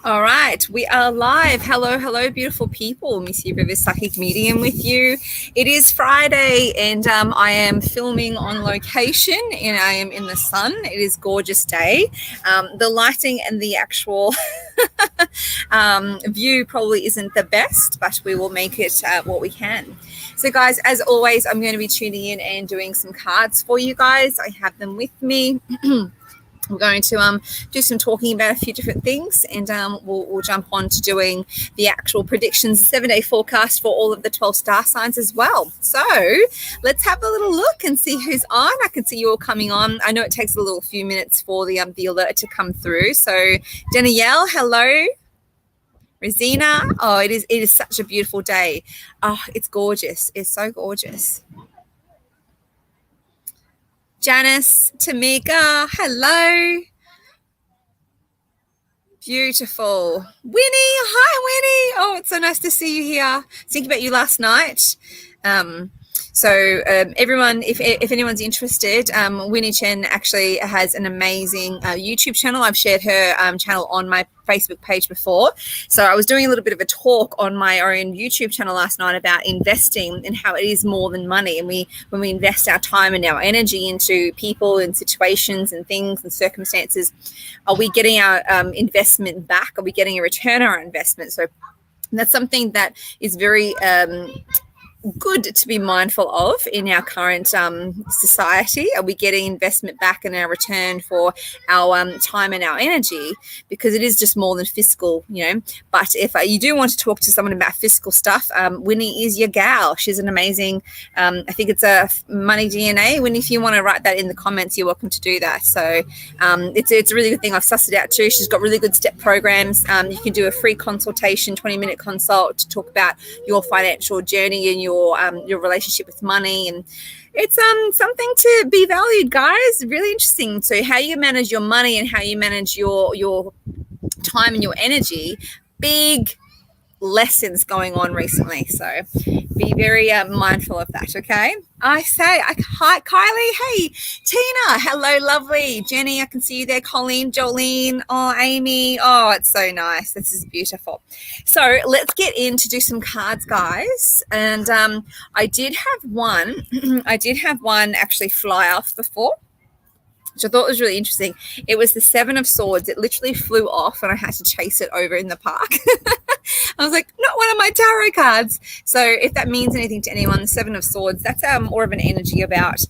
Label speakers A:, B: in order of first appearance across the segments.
A: All right, we are live. Hello, beautiful people. Missy Rivers, Psychic Medium with you. It is Friday, and I am filming on location, and I am in the sun. It is a gorgeous day. The lighting and the actual view probably isn't the best, but we will make it what we can. So, guys, as always, I'm going to be tuning in and doing some cards for you guys. I have them with me. We're going to do some talking about a few different things, and we'll jump on to doing the actual predictions, 7-day forecast for all of the 12 star signs as well. So let's have a little look and see who's on. I can see you all coming on. I know it takes a little few minutes for the alert to come through. So Danielle, hello. Rosina, oh, it is such a beautiful day. Oh, it's gorgeous. It's so gorgeous. Janice, Tamika, hello. Beautiful. Winnie, hi, Winnie. Oh, it's so nice to see you here. Thinking about you last night. Everyone, if anyone's interested, Winnie Chen actually has an amazing YouTube channel. I've shared her channel on my Facebook page before. So I was doing a little bit of a talk on my own YouTube channel last night about investing and how it is more than money. And when we invest our time and our energy into people and situations and things and circumstances, are we getting our investment back? Are we getting a return on our investment? So that's something that is very good to be mindful of in our current society. Are we getting investment back in our return for our time and our energy? Because it is just more than fiscal, But if you do want to talk to someone about fiscal stuff, Winnie is your gal. She's an amazing, I think it's a Money DNA. Winnie, if you want to write that in the comments, you're welcome to do that. So it's a really good thing. I've sussed it out too. She's got really good step programs. You can do a free consultation, 20-minute consult to talk about your financial journey and your relationship with money, and it's something to be valued, guys. Really interesting. So how you manage your money and how you manage your time and your energy, big lessons going on recently, so be very mindful of that. Okay, hi Kylie, hey Tina, hello lovely Jenny, I can see you there. Colleen, Jolene, oh Amy, oh it's so nice, this is beautiful. So let's get in to do some cards, guys. And I did have one actually fly off before, which I thought was really interesting. It was the 7 of Swords. It literally flew off and I had to chase it over in the park. I was like, not one of my tarot cards. So if that means anything to anyone, the 7 of Swords, that's more of an energy about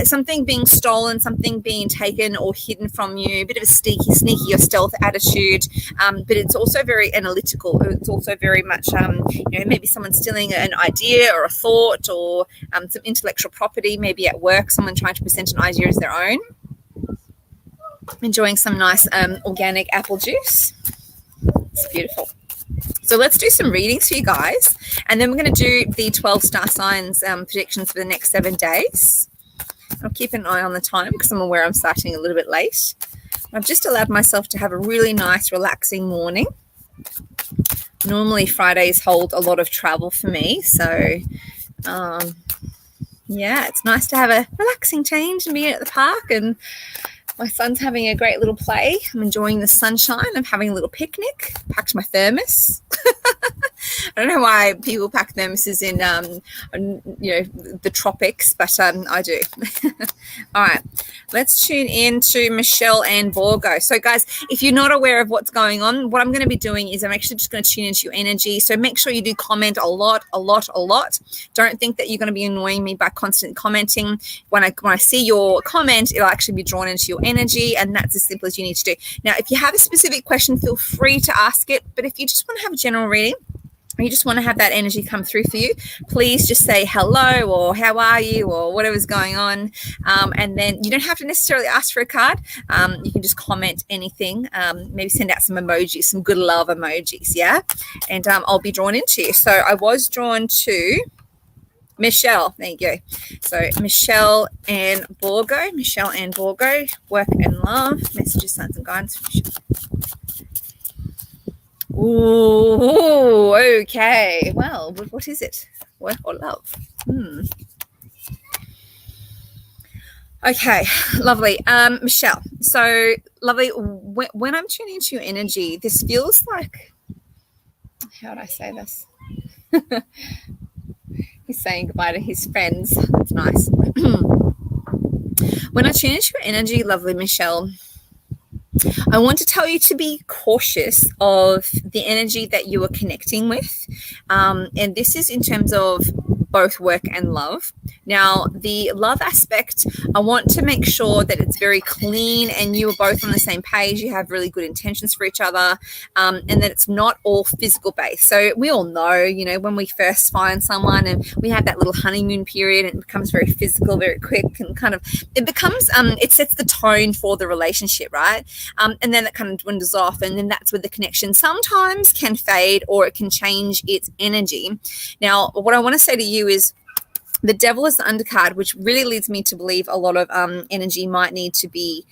A: something being stolen, something being taken or hidden from you, a bit of a sneaky or stealth attitude, but it's also very analytical. It's also very much, maybe someone stealing an idea or a thought or some intellectual property, maybe at work, someone trying to present an idea as their own. Enjoying some nice organic apple juice. It's beautiful. So let's do some readings for you guys, and then we're going to do the 12 star signs predictions for the next 7 days. I'll keep an eye on the time because I'm aware I'm starting a little bit late. I've just allowed myself to have a really nice, relaxing morning. Normally Fridays hold a lot of travel for me, so it's nice to have a relaxing change and be at the park, and my son's having a great little play. I'm enjoying the sunshine. I'm having a little picnic. Packed my thermos. I don't know why people pack thermoses in, the tropics, but I do. All right, let's tune in to Michelle and Borgo. So, guys, if you're not aware of what's going on, what I'm going to be doing is I'm actually just going to tune into your energy. So make sure you do comment a lot. Don't think that you're going to be annoying me by constantly commenting. When I see your comment, it'll actually be drawn into your energy, and that's as simple as you need to do. Now, if you have a specific question, feel free to ask it. But if you just want to have a general reading, or you just want to have that energy come through for you, please just say hello or how are you or whatever's going on. And then you don't have to necessarily ask for a card. You can just comment anything. Maybe send out some emojis, some good love emojis, yeah? And I'll be drawn into you. So I was drawn to Michelle. There you go. So Michelle and Borgo. Work and love. Messages, signs and guidance for Michelle. Ooh, okay. Well, what is it? Work or love? Okay, lovely. Michelle, so lovely. When I'm tuning into your energy, this feels like, how would I say this? He's saying goodbye to his friends. That's nice. When I tune into your energy, lovely Michelle, I want to tell you to be cautious of the energy that you are connecting with. And this is in terms of both work and love. Now, the love aspect, I want to make sure that it's very clean and you are both on the same page. You have really good intentions for each other, and that it's not all physical based. So we all know, when we first find someone and we have that little honeymoon period, and it becomes very physical, very quick, and kind of, it becomes, it sets the tone for the relationship, right? And then it kind of dwindles off, and then that's where the connection sometimes can fade or it can change its energy. Now, what I want to say to you is the devil is the undercard, which really leads me to believe a lot of energy might need to be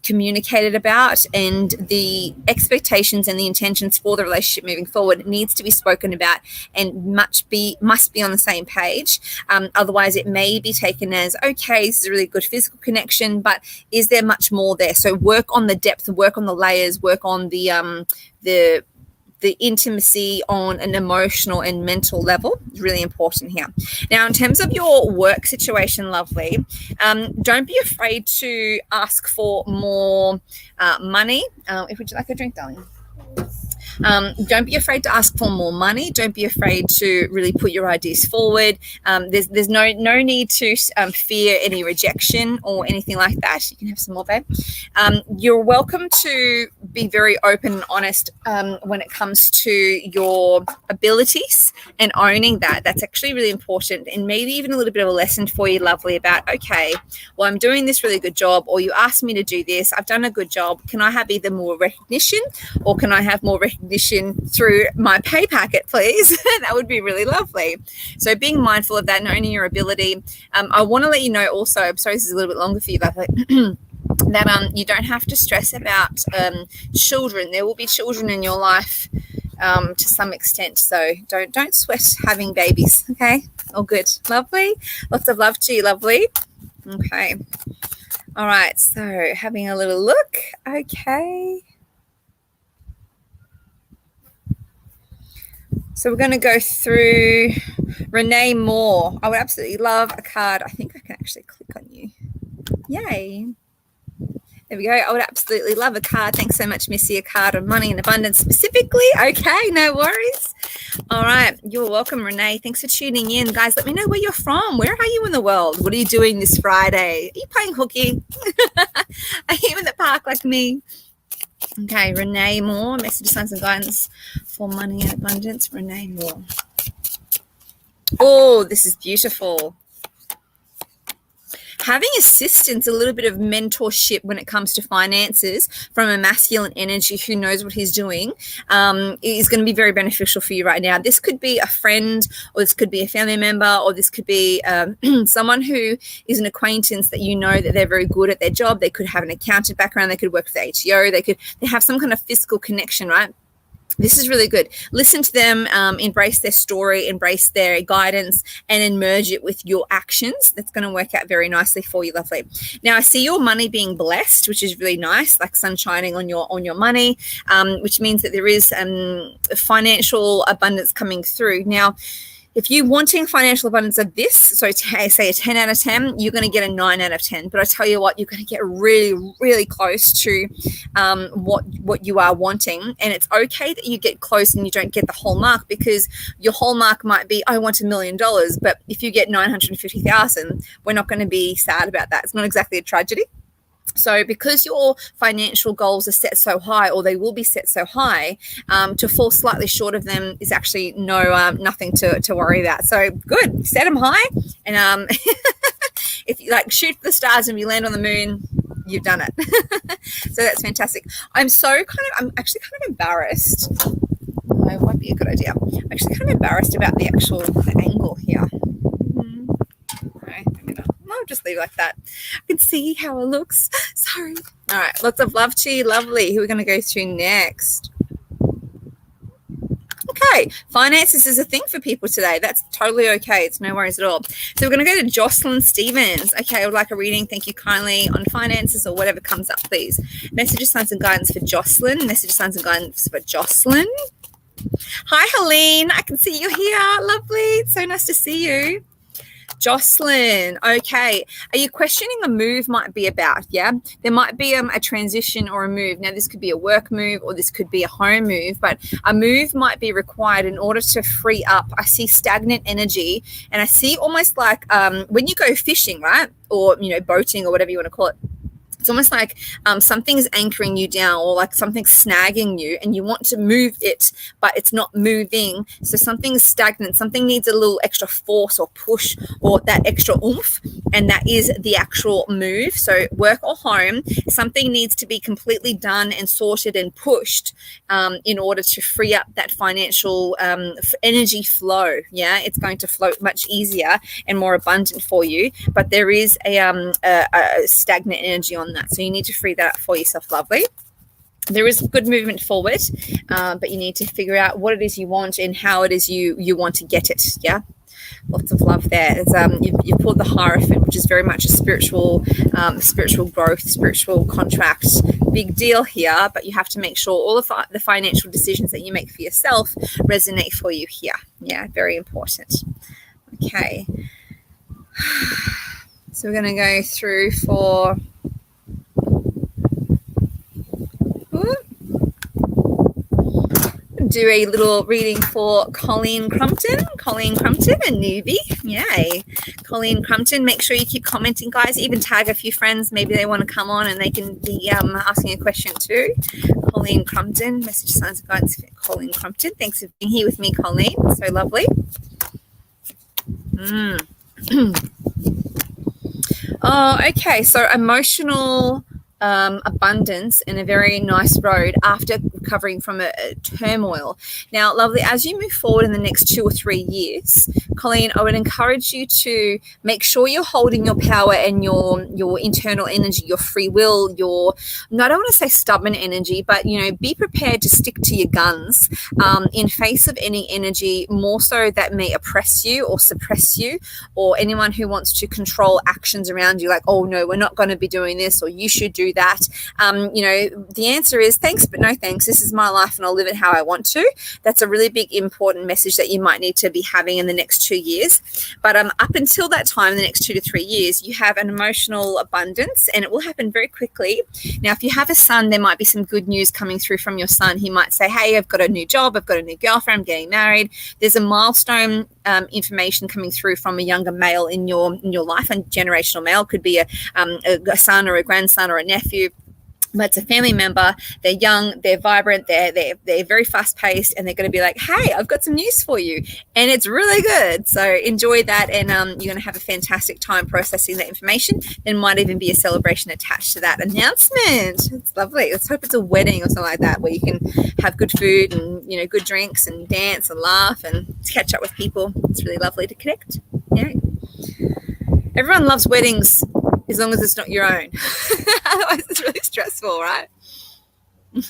A: communicated about, and the expectations and the intentions for the relationship moving forward needs to be spoken about and must be on the same page. Otherwise, it may be taken as, okay, this is a really good physical connection, but is there much more there? So work on the depth, work on the layers, work on the intimacy on an emotional and mental level is really important here. Now, in terms of your work situation, lovely, don't be afraid to ask for more money. Would you like a drink, darling? Don't be afraid to ask for more money. Don't be afraid to really put your ideas forward. There's no need to fear any rejection or anything like that. You can have some more, babe. You're welcome to be very open and honest when it comes to your abilities and owning that. That's actually really important, and maybe even a little bit of a lesson for you, lovely, about, okay, well, I'm doing this really good job, or you asked me to do this. I've done a good job. Can I have either more recognition, or can I have more recognition through my pay packet, please? That would be really lovely. So being mindful of that and owning your ability. I want to let you know also, I'm sorry this is a little bit longer for you, lovely, that you don't have to stress about children. There will be children in your life to some extent, so don't sweat having babies. Okay, all good. Lovely. Lots of love to you, lovely. Okay, all right, so having a little look. Okay, so we're going to go through Renee Moore. I would absolutely love a card. I think I can actually click on you. Yay. There we go. I would absolutely love a card. Thanks so much, Missy. A card on money and abundance specifically. Okay, no worries. All right. You're welcome, Renee. Thanks for tuning in. Guys, let me know where you're from. Where are you in the world? What are you doing this Friday? Are you playing hooky? Are you in the park like me? Okay, Renee Moore, message, signs and guidance for money and abundance. Renee Moore. Oh, this is beautiful. Having assistance, a little bit of mentorship when it comes to finances from a masculine energy who knows what he's doing is going to be very beneficial for you right now. This could be a friend, or this could be a family member, or this could be someone who is an acquaintance that you know that they're very good at their job. They could have an accountant background. They could work for the ATO. They have some kind of physical connection, right? This is really good. Listen to them, embrace their story, embrace their guidance, and then merge it with your actions. That's going to work out very nicely for you, lovely. Now, I see your money being blessed, which is really nice, like sun shining on your money, which means that there is financial abundance coming through. Now, if you're wanting financial abundance of this, so say a 10 out of 10, you're going to get a 9 out of 10. But I tell you what, you're going to get really, really close to what you are wanting. And it's okay that you get close and you don't get the whole mark, because your whole mark might be, I want $1 million. But if you get 950,000, we're not going to be sad about that. It's not exactly a tragedy. So because your financial goals are set so high, or they will be set so high, to fall slightly short of them is actually nothing to worry about. So good, set them high, and if you shoot for the stars and you land on the moon, you've done it. So that's fantastic. I'm actually kind of embarrassed. It might be a good idea. I'm actually kind of embarrassed about the angle here. I'll just leave it like that. I can see how it looks. Sorry. All right. Lots of love to you. Lovely. Who are we going to go through next? Okay. okay. Finances is a thing for people today. That's totally okay. It's no worries at all. So we're going to go to Jocelyn Stevens. Okay, I would like a reading. Thank you kindly on finances or whatever comes up, please. Messages, signs, and guidance for Jocelyn. Messages, signs, and guidance for Jocelyn. Hi, Helene. I can see you here. Lovely. It's so nice to see you. Jocelyn, okay. Are you questioning a move might be about? Yeah, there might be a transition or a move. Now, this could be a work move or this could be a home move, but a move might be required in order to free up. I see stagnant energy, and I see almost like when you go fishing, right? Or, boating or whatever you want to call it. It's almost like something's anchoring you down or like something's snagging you and you want to move it, but it's not moving. So something's stagnant. Something needs a little extra force or push or that extra oomph, and that is the actual move. So work or home, something needs to be completely done and sorted and pushed in order to free up that financial energy flow. Yeah, it's going to flow much easier and more abundant for you, but there is a stagnant energy on that. So you need to free that up for yourself, lovely. There is good movement forward, but you need to figure out what it is you want and how it is you want to get it. Yeah, lots of love there. You've pulled the Hierophant, which is very much a spiritual growth, spiritual contract, big deal here. But you have to make sure all of the financial decisions that you make for yourself resonate for you here. Yeah, very important. Okay, so we're going to go through for. Do a little reading for Colleen Crompton, a newbie. Yay. Colleen Crompton, make sure you keep commenting, guys. Even tag a few friends. Maybe they want to come on and they can be asking a question too. Colleen Crompton, message, signs, and guidance for Colleen Crompton. Thanks for being here with me, Colleen. So lovely. Oh, okay. So emotional abundance and a very nice road after recovering from a turmoil. Now, lovely, as you move forward in the next 2 or 3 years, Colleen, I would encourage you to make sure you're holding your power and your internal energy, your free will, I don't want to say stubborn energy, but, be prepared to stick to your guns in face of any energy more so that may oppress you or suppress you, or anyone who wants to control actions around you, like, oh, no, we're not going to be doing this, or you should do that. The answer is thanks, but no thanks. This is my life and I'll live it how I want to. That's a really big, important message that you might need to be having in the next 2 years. But up until that time, in the next 2 to 3 years, you have an emotional abundance and it will happen very quickly. Now, if you have a son, there might be some good news coming through from your son. He might say, hey, I've got a new job. I've got a new girlfriend. I'm getting married. There's a milestone information coming through from a younger male in your life, and generational male could be a son or a grandson or a nephew. But it's a family member. They're young, they're vibrant, they're very fast paced, and they're going to be like, hey, I've got some news for you. And it's really good. So enjoy that. And you're going to have a fantastic time processing that information. There might even be a celebration attached to that announcement. It's lovely. Let's hope it's a wedding or something like that, where you can have good food and, good drinks and dance and laugh and catch up with people. It's really lovely to connect. Yeah. Everyone loves weddings as long as it's not your own. Otherwise, it's really stressful, right?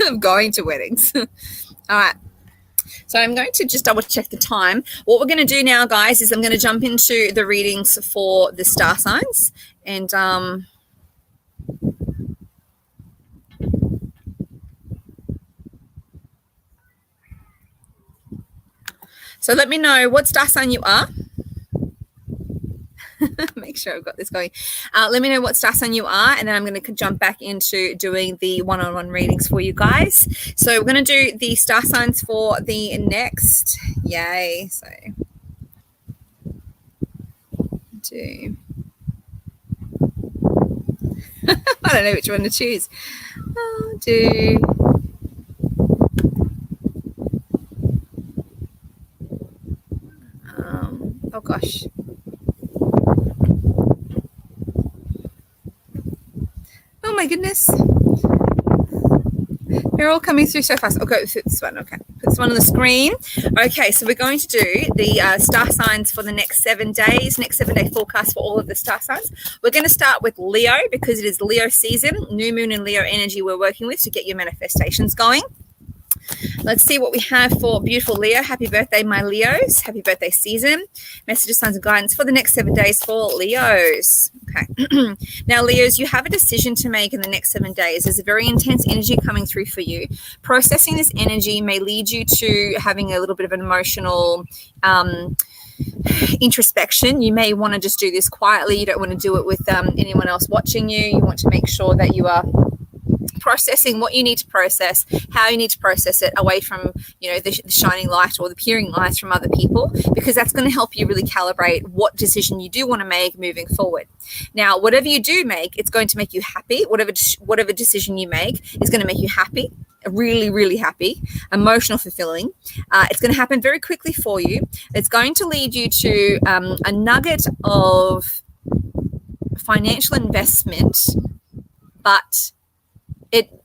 A: I'm going to weddings. All right. So I'm going to just double check the time. What we're going to do now, guys, is I'm going to jump into the readings for the star signs. And so let me know what star sign you are. Make sure I've got this going. Let me know what star sign you are, and then I'm going to jump back into doing the one-on-one readings for you guys. So we're going to do the star signs for the next. Yay. So do. I don't know which one to choose. I'll do. Oh gosh. Oh my goodness. They're all coming through so fast. I'll go through this one. Okay. Put this one on the screen. Okay, so we're going to do the star signs for the next 7 days, next 7-day forecast for all of the star signs. We're going to start with Leo because it is Leo season, new moon and Leo energy we're working with to get your manifestations going. Let's see what we have for beautiful Leo. Happy birthday, my Leos. Happy birthday season. Messages, signs, and guidance for the next 7 days for Leos. Okay. Now, Leos, you have a decision to make in the next 7 days. There's a very intense energy coming through for you. Processing this energy may lead you to having a little bit of an emotional introspection. You may want to just do this quietly. You don't want to do it with anyone else watching you. You want to make sure that you are processing what you need to process, how you need to process it away from, you know, the shining light or the peering light from other people, because that's going to help you really calibrate what decision you do want to make moving forward. Now, whatever you do make, it's going to make you happy. Whatever decision you make is going to make you happy, really, really happy, emotional, fulfilling. It's going to happen very quickly for you. It's going to lead you to a nugget of financial investment, but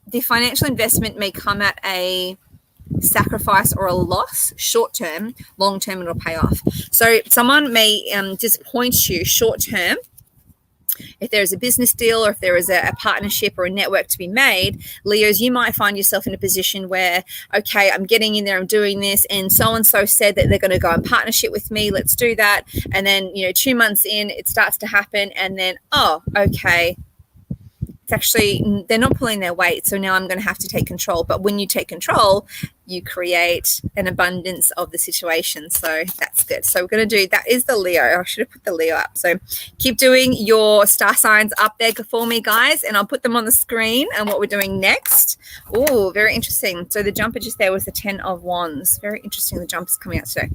A: the financial investment may come at a sacrifice or a loss, short term. Long term, it'll pay off. So someone may disappoint you short term. If there's a business deal or if there is a partnership or a network to be made, Leos, you might find yourself in a position where, okay, I'm getting in there, I'm doing this, and so-and-so said that they're going to go in partnership with me. Let's do that. And then, 2 months in, it starts to happen. And then, oh, okay, actually they're not pulling their weight, so now I'm going to have to take control. But when you take control, you create an abundance of the situation, so that's good. So we're going to do, that is the Leo. I should have put the Leo up. So keep doing your star signs up there for me, guys, and I'll put them on the screen and what we're doing next. Oh, very interesting. So the jumper just there was the 10 of Wands. Very interesting, the jumper's coming out today.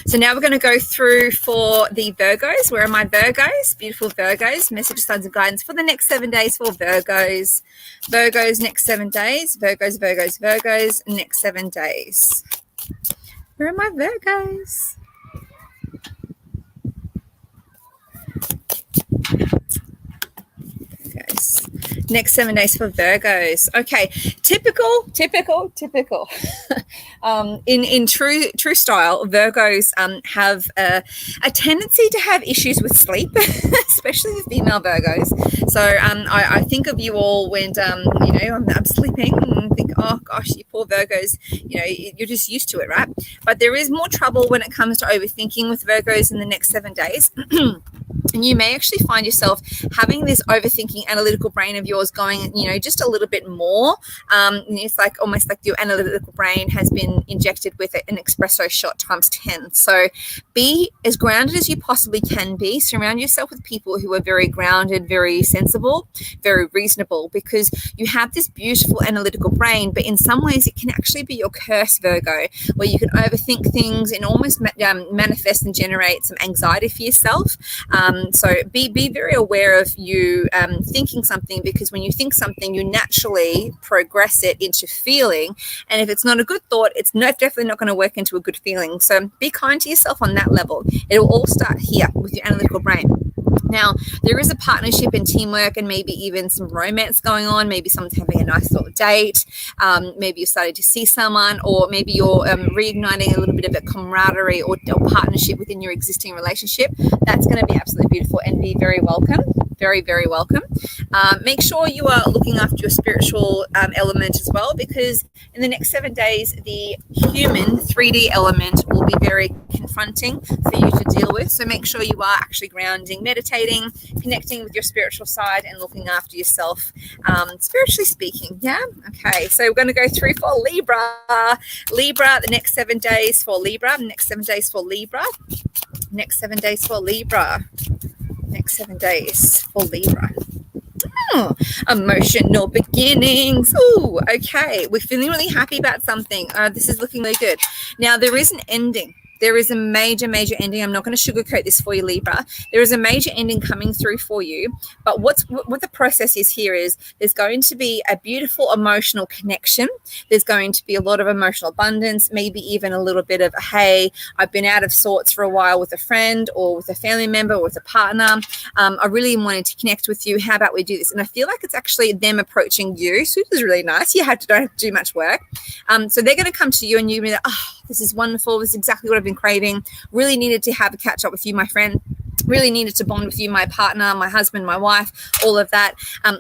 A: So now we're going to go through for the Virgos. Where are my Virgos? Beautiful Virgos. Messages, signs, and guidance for the next 7 days for Virgos. Virgos, next 7 days. Virgos, Virgos, Virgos, next 7 days. Where are my Virgos? Virgos. Next 7 days for Virgos. Okay, typical. In true style, Virgos have a tendency to have issues with sleep, especially the female Virgos. So I think of you all when I'm sleeping and think, oh gosh, you poor Virgos, you're just used to it, right? But there is more trouble when it comes to overthinking with Virgos in the next 7 days. And you may actually find yourself having this overthinking analytical brain of yours going, just a little bit more. It's like almost like your analytical brain has been injected with an espresso shot times 10. So be as grounded as you possibly can be. Surround yourself with people who are very grounded, very sensible, very reasonable, because you have this beautiful analytical brain, but in some ways it can actually be your curse, Virgo, where you can overthink things and almost manifest and generate some anxiety for yourself. So be very aware of you thinking something, because when you think something, you naturally progress it into feeling. And if it's not a good thought, it's definitely not going to work into a good feeling. So be kind to yourself on that level. It will all start here with your analytical brain. Now, there is a partnership and teamwork and maybe even some romance going on. Maybe someone's having a nice little date. Maybe you're starting to see someone, or maybe you're reigniting a little bit of a camaraderie or partnership within your existing relationship. That's going to be absolutely beautiful and be very welcome. Very, very welcome. Make sure you are looking after your spiritual element as well, because in the next 7 days, the human 3D element will be very confronting for you to deal with. So make sure you are actually grounding, meditating, connecting with your spiritual side and looking after yourself, spiritually speaking. Yeah. Okay. So we're going to go through for Libra. The next 7 days for Libra. Next 7 days for Libra. Next 7 days for Libra. Next 7 days for Libra. Emotional beginnings. Ooh, okay. We're feeling really happy about something. This is looking really good. Now, there is an ending. There is a major ending. I'm not going to sugarcoat this for you, Libra. There is a major ending coming through for you. But what the process is here is there's going to be a beautiful emotional connection. There's going to be a lot of emotional abundance, maybe even a little bit of, hey, I've been out of sorts for a while with a friend or with a family member or with a partner. I really wanted to connect with you. How about we do this? And I feel like it's actually them approaching you. So this is really nice. You don't have to do much work. So they're going to come to you and you'll be like, oh, this is wonderful. This is exactly what I've been craving. Really needed to have a catch up with you, my friend. really needed to bond with you, my partner, my husband, my wife, all of that.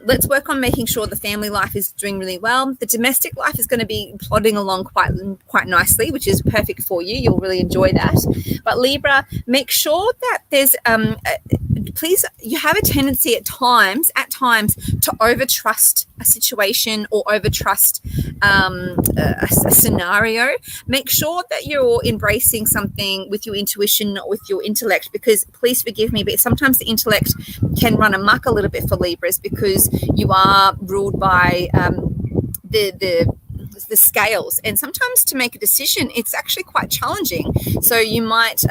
A: Let's work on making sure the family life is doing really well. The domestic life is going to be plodding along quite nicely, which is perfect for you. You'll really enjoy that. But Libra, make sure that there's please, you have a tendency at times to overtrust a situation or overtrust a scenario. Make sure that you're embracing something with your intuition, not with your intellect, because please forgive me, but sometimes the intellect can run amok a little bit for Libras because you are ruled by the scales, and sometimes to make a decision it's actually quite challenging. So you might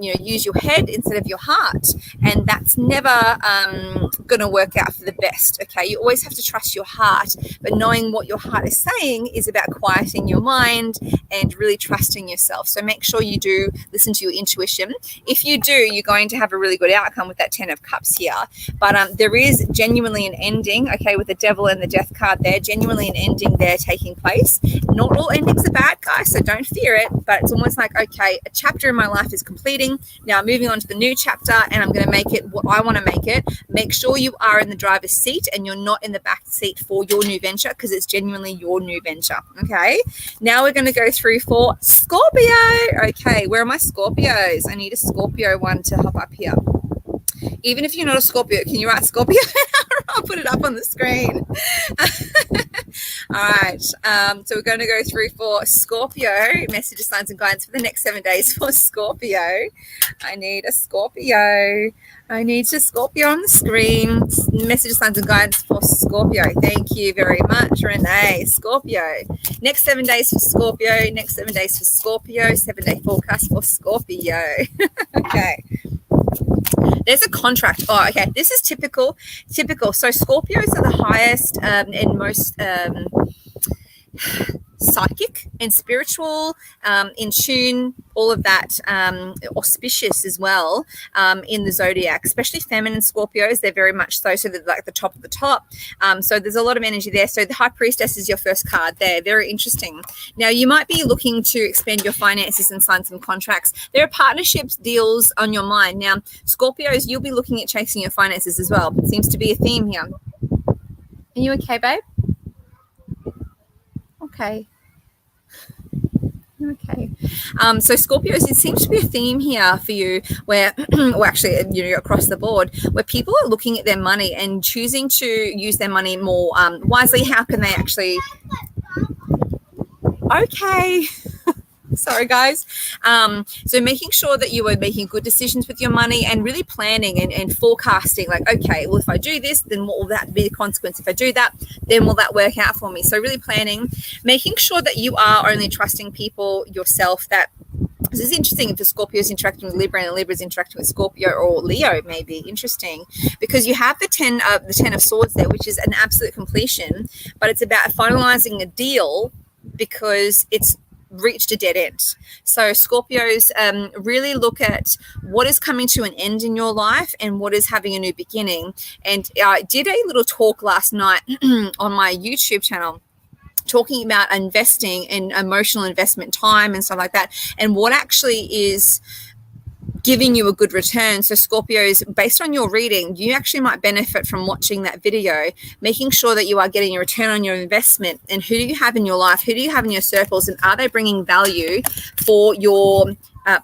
A: use your head instead of your heart, and that's never going to work out for the best. Okay, you always have to trust your heart, but knowing what your heart is saying is about quieting your mind and really trusting yourself. So make sure you do listen to your intuition. If you do, you're going to have a really good outcome with that 10 of Cups here. But there is genuinely an ending, okay, with the Devil and the Death card there, genuinely an ending there taking place. Not all endings are bad, guys, so don't fear it, but it's almost like, okay, a chapter in my life is completing. Now I'm moving on to the new chapter, and I'm going to make it what I want to make it. Make sure you are in the driver's seat and you're not in the back seat for your new venture, because it's genuinely your new venture, okay? Now we're going to go through for Scorpio. Okay, where are my Scorpios? I need a Scorpio one to hop up here. Even if you're not a Scorpio, can you write Scorpio? I'll put it up on the screen. All right. So we're going to go through for Scorpio. Messages, signs, and guidance for the next 7 days for Scorpio. I need a Scorpio. I need a Scorpio on the screen. Messages, signs, and guidance for Scorpio. Thank you very much, Renee. Scorpio. Next 7 days for Scorpio. Next 7 days for Scorpio. 7-day forecast for Scorpio. Okay. There's a contract. Oh, okay. This is typical. So Scorpios are the highest and most psychic and spiritual, in tune, all of that, auspicious as well, in the zodiac, especially feminine Scorpios. They're very much so they're like the top of the top. So there's a lot of energy there. So the High Priestess is your first card there. Very interesting. Now you might be looking to expand your finances and sign some contracts. There are partnerships, deals on your mind. Now Scorpios, you'll be looking at chasing your finances as well. It seems to be a theme here. Are you okay, babe? Okay. Okay. So Scorpios, it seems to be a theme here for you where, well, actually, across the board, where people are looking at their money and choosing to use their money more wisely. How can they actually... Okay. Sorry, guys. So making sure that you are making good decisions with your money and really planning and forecasting, like, okay, well, if I do this, then what will that be the consequence? If I do that, then will that work out for me? So really planning, making sure that you are only trusting people yourself. That this is interesting if the Scorpio is interacting with Libra and the Libra is interacting with Scorpio or Leo, maybe interesting, because you have the 10 of Swords there, which is an absolute completion, but it's about finalizing a deal because it's reached a dead end. So Scorpios really look at what is coming to an end in your life and what is having a new beginning. And I did a little talk last night on my YouTube channel talking about investing and emotional investment time and stuff like that, and what actually is giving you a good return. So Scorpios, based on your reading, you actually might benefit from watching that video, making sure that you are getting a return on your investment. And who do you have in your life? Who do you have in your circles? And are they bringing value for your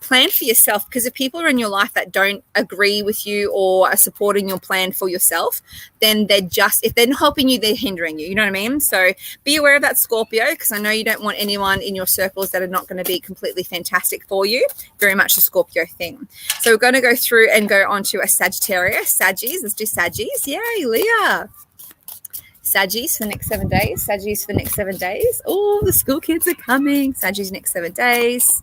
A: plan for yourself? Because if people are in your life that don't agree with you or are supporting your plan for yourself, then if they're not helping you, they're hindering you. You know what I mean? So be aware of that, Scorpio, because I know you don't want anyone in your circles that are not going to be completely fantastic for you. Very much a Scorpio thing. So we're going to go through and go on to a Sagittarius. Saggies, let's do Saggies. Yay, Leah. Saggies for the next 7 days. Saggies for the next 7 days. Oh, the school kids are coming. Saggies next 7 days.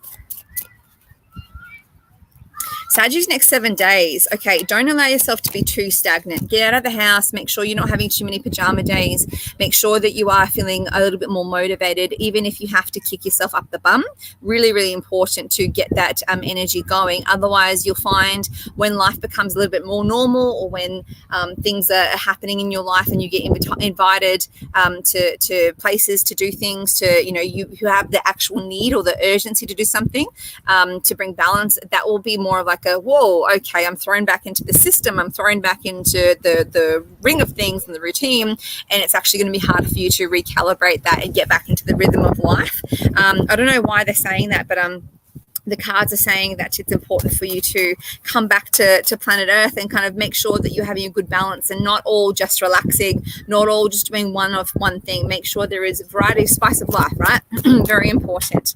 A: Sagittarius next 7 days. Okay, don't allow yourself to be too stagnant. Get out of the house. Make sure you're not having too many pajama days. Make sure that you are feeling a little bit more motivated, even if you have to kick yourself up the bum. Really, really important to get that energy going. Otherwise, you'll find when life becomes a little bit more normal, or when things are happening in your life and you get invited to places to do things, to, you have the actual need or the urgency to do something to bring balance, that will be more of like like a, whoa, okay, I'm thrown back into the system. I'm thrown back into the ring of things and the routine. And it's actually going to be hard for you to recalibrate that and get back into the rhythm of life. I don't know why they're saying that, but the cards are saying that it's important for you to come back to planet Earth and kind of make sure that you're having a good balance and not all just relaxing, not all just doing one thing. Make sure there is a variety of spice of life, right? Very important.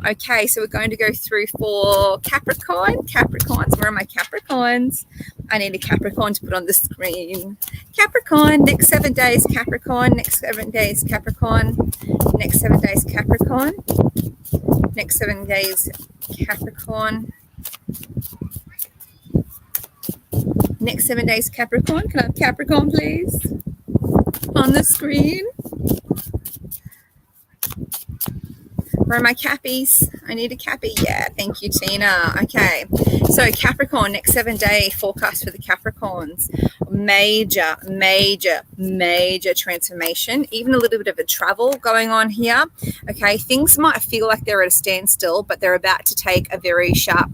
A: Okay, so we're going to go through for Capricorns. Where are my Capricorns? I need a Capricorn to put on the screen. Capricorn, next 7 days, Capricorn. Next 7 days, Capricorn. Next 7 days, Capricorn. Next 7 days, Capricorn. Next 7 days, Capricorn. Can I have Capricorn, please? On the screen. Where are my Cappies? I need a Cappy. Yeah, thank you, Tina. Okay, so Capricorn, next 7 day forecast for the Capricorns. Major transformation, even a little bit of a travel going on here. Okay, things might feel like they're at a standstill, but they're about to take a very sharp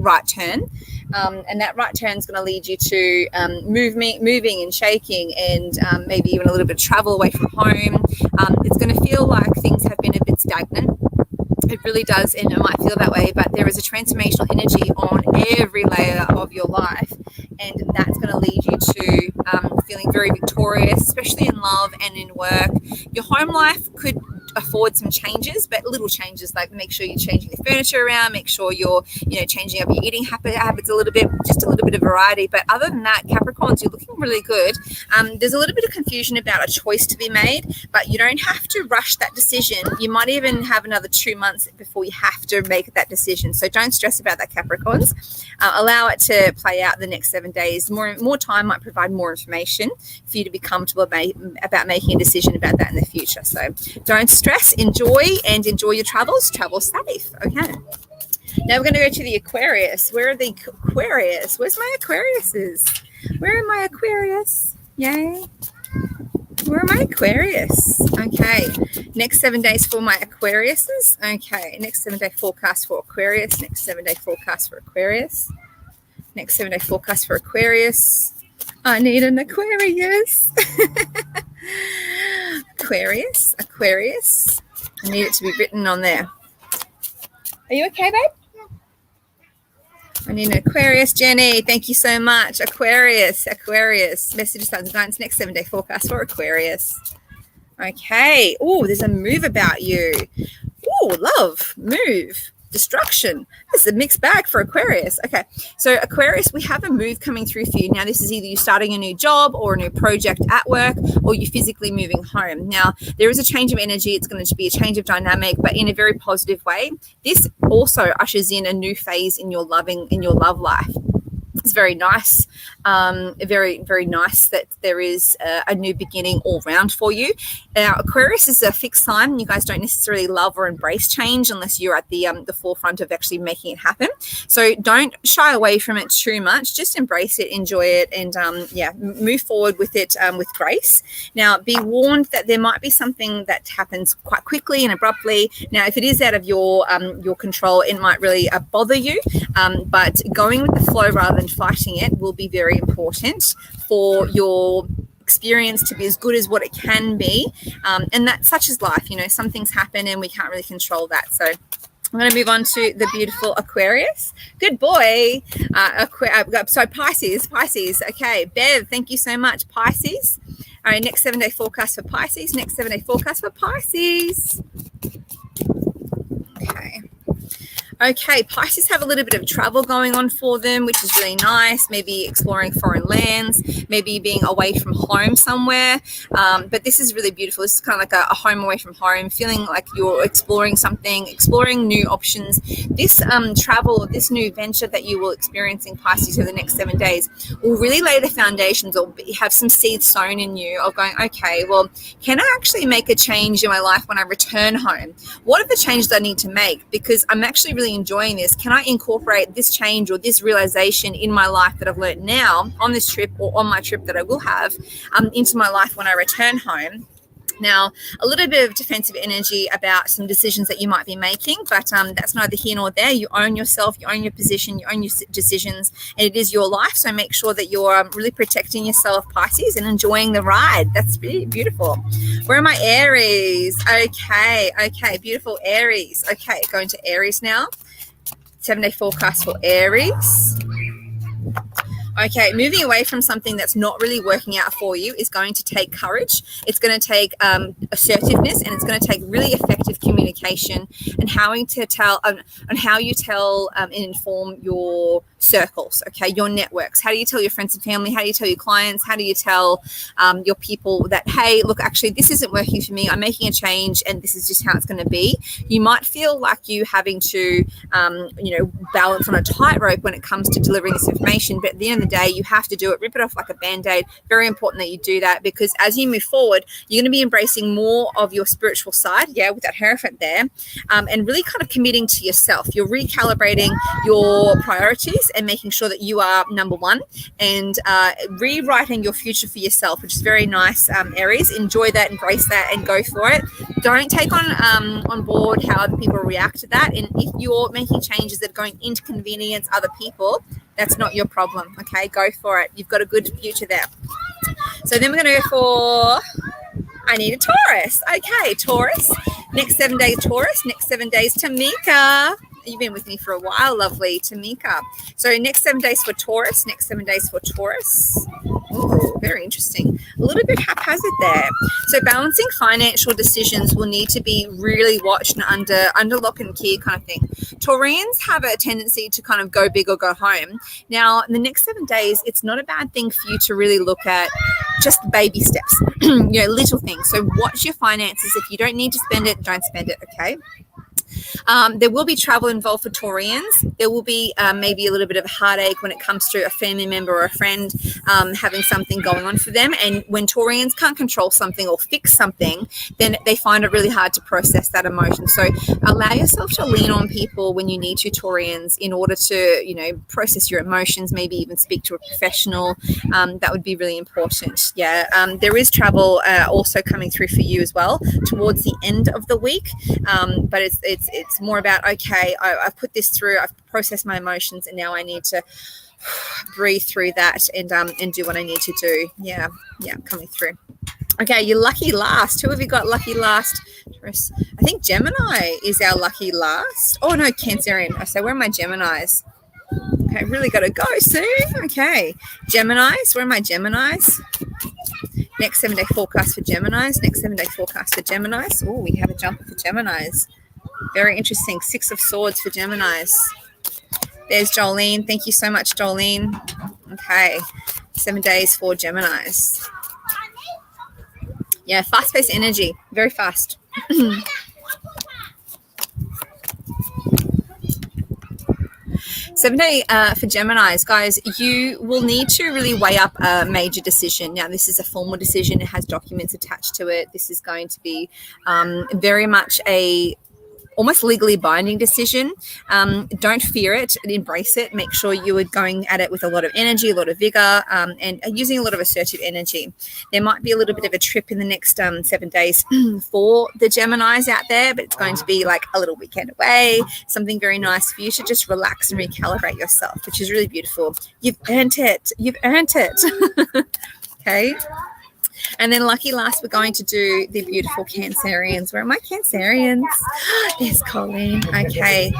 A: right turn. And that right turn is going to lead you to moving and shaking and maybe even a little bit of travel away from home. It's going to feel like things have been a bit stagnant. It really does, and it might feel that way, but there is a transformational energy on every layer of your life, and that's going to lead you to feeling very victorious, especially in love and in work. Your home life could afford some changes, but little changes, like make sure you're changing the furniture around, make sure you're changing up your eating habits a little bit, just a little bit of variety. But other than that, Capricorns, you're looking really good. There's a little bit of confusion about a choice to be made, but you don't have to rush that decision. You might even have another 2 months before you have to make that decision, so don't stress about that, Capricorns. Allow it to play out the next 7 days. More time might provide more information for you to be comfortable about making a decision about that in the future. So don't stress, enjoy your travels. Travel safe. Okay. Now we're going to go to the Aquarius. Where are the Aquarius? Where's my Aquariuses? Where are my Aquarius? Yay. Where are my Aquarius? Okay. Next 7 days for my Aquariuses. Okay. Next 7 day forecast for Aquarius. Next 7 day forecast for Aquarius. Next 7 day forecast for Aquarius. I need an Aquarius. Aquarius. I need it to be written on there. Are you okay, babe? Yeah. I need an Aquarius. Jenny, thank you so much. Aquarius. Messages, signs, and guidance. Next 7 day forecast for Aquarius. Okay. Oh, there's a move about you. Oh, love, move. Destruction. It's a mixed bag for Aquarius. Okay, so Aquarius, we have a move coming through for you. Now, this is either you starting a new job or a new project at work, or you physically moving home. Now, there is a change of energy. It's going to be a change of dynamic, but in a very positive way. This also ushers in a new phase in your love life. It's very nice, very, very nice that there is a new beginning all round for you. Now, Aquarius is a fixed sign. You guys don't necessarily love or embrace change unless you're at the forefront of actually making it happen. So don't shy away from it too much. Just embrace it, enjoy it, and move forward with it with grace. Now, be warned that there might be something that happens quite quickly and abruptly. Now, if it is out of your control, it might really bother you. But going with the flow rather than fighting it will be very important for your experience to be as good as what it can be. And that such is life. Some things happen and we can't really control that. So I'm going to move on to the beautiful Aquarius. Good boy. So Pisces. Okay, Bev, thank you so much. Pisces. All right, next 7 day forecast for Pisces. Okay, Pisces have a little bit of travel going on for them, which is really nice. Maybe exploring foreign lands, maybe being away from home somewhere. But this is really beautiful. This is kind of like a home away from home, feeling like you're exploring something, exploring new options. This travel or this new venture that you will experience in Pisces over the next 7 days will really lay the foundations or have some seeds sown in you of going, okay, well, can I actually make a change in my life when I return home? What are the changes I need to make? Because I'm actually really enjoying this. Can I incorporate this change or this realization in my life that I've learned now on this trip or on my trip that I will have into my life when I return home? Now, a little bit of defensive energy about some decisions that you might be making, but that's neither here nor there. You own yourself, you own your position, you own your decisions, and it is your life. So make sure that you're really protecting yourself, Pisces, and enjoying the ride. That's really beautiful. Where are my Aries? Okay, beautiful Aries. Okay, going to Aries now. 7-day forecast for Aries. Okay, moving away from something that's not really working out for you is going to take courage. It's going to take assertiveness, and it's going to take really effective communication and how you tell and inform your circles, okay, your networks. How do you tell your friends and family? How do you tell your clients? How do you tell your people that, hey, look, actually, this isn't working for me. I'm making a change, and this is just how it's going to be. You might feel like you having to, balance on a tightrope when it comes to delivering this information, but at the end of the day, you have to do it. Rip it off like a Band-Aid. Very important that you do that, because as you move forward, you're going to be embracing more of your spiritual side, with that Hierophant there, and really kind of committing to yourself. You're recalibrating your priorities and making sure that you are number one, and rewriting your future for yourself, which is very nice, Aries. Enjoy that, embrace that, and go for it. Don't take on board how other people react to that, and if you're making changes that are going to inconvenience other people, that's not your problem, okay? Go for it. You've got a good future there. So then we're going to go for, I need a Taurus. Okay, Taurus. Next 7 days, Taurus. Next 7 days, Tamika. You've been with me for a while, lovely Tamika. So next 7 days for Taurus. Next 7 days for Taurus. Ooh, very interesting. A little bit haphazard there. So balancing financial decisions will need to be really watched and under lock and key kind of thing. Taurians have a tendency to kind of go big or go home. Now, in the next 7 days, it's not a bad thing for you to really look at just baby steps, little things. So watch your finances. If you don't need to spend it, don't spend it, okay? There will be travel involved for Taurians. There will be maybe a little bit of a heartache when it comes to a family member or a friend having something going on for them. And when Taurians can't control something or fix something, then they find it really hard to process that emotion. So allow yourself to lean on people when you need to, Taurians, in order to, process your emotions, maybe even speak to a professional. That would be really important. There is travel also coming through for you as well towards the end of the week. But it's more about, okay, I've put this through, I've processed my emotions, and now I need to breathe through that and do what I need to do. Yeah, coming through. Okay, your lucky last. Who have you got lucky last? I think Gemini is our lucky last. Oh, no, Cancerian. So where are my Geminis? Okay, really got to go soon. Okay, Geminis. Where are my Geminis? Next 7 day forecast for Geminis. Next 7 day forecast for Geminis. Oh, we have a jumper for Geminis. Very interesting. 6 of Swords for Geminis. There's Jolene. Thank you so much, Jolene. Okay, 7 days for Geminis. Yeah, fast-paced energy. Very fast. 7 day for Geminis, guys, you will need to really weigh up a major decision. Now, this is a formal decision. It has documents attached to it. This is going to be very much a almost legally binding decision. Don't fear it, embrace it. Make sure you are going at it with a lot of energy, a lot of vigor, and using a lot of assertive energy. There might be a little bit of a trip in the next 7 days for the Geminis out there, but it's going to be like a little weekend away, something very nice for you to just relax and recalibrate yourself, which is really beautiful. You've earned it. You've earned it. Okay. And then lucky last, we're going to do the beautiful Cancerians. Where are my Cancerians? There's Colleen. Okay.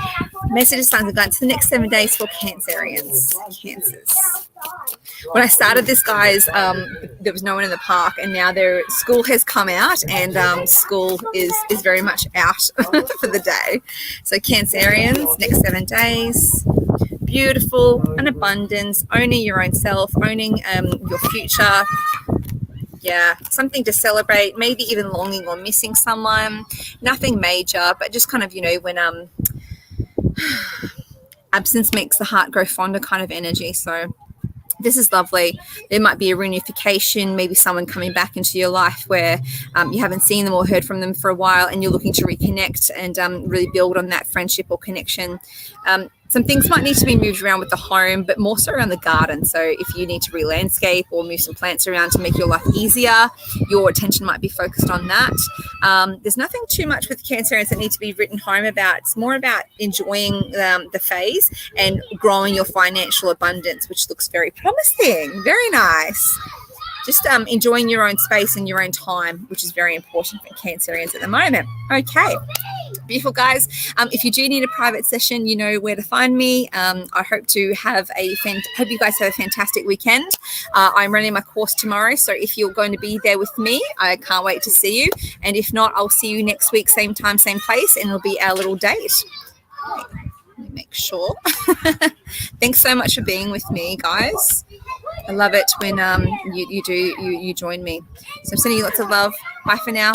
A: Messages, signs, and guidance for the next 7 days for Cancerians. Cancers. When I started this, guys, there was no one in the park, and now school has come out, and school is very much out for the day. So Cancerians, next 7 days. Beautiful, an abundance, owning your own self, owning your future. Yeah, something to celebrate, maybe even longing or missing someone. Nothing major, but just kind of, when absence makes the heart grow fonder kind of energy. So this is lovely. There might be a reunification, maybe someone coming back into your life where you haven't seen them or heard from them for a while, and you're looking to reconnect and really build on that friendship or connection. Some things might need to be moved around with the home, but more so around the garden. So if you need to re-landscape or move some plants around to make your life easier, your attention might be focused on that. There's nothing too much with Cancerians that need to be written home about. It's more about enjoying the phase and growing your financial abundance, which looks very promising. Very nice. Just enjoying your own space and your own time, which is very important for Cancerians at the moment. Okay. Beautiful, guys. If you do need a private session, you know where to find me. I hope you guys have a fantastic weekend. I'm running my course tomorrow, so if you're going to be there with me, I can't wait to see you. And if not, I'll see you next week, same time, same place, and it'll be our little date. Let me make sure. Thanks so much for being with me, guys. I love it when you join me. So I'm sending you lots of love. Bye for now.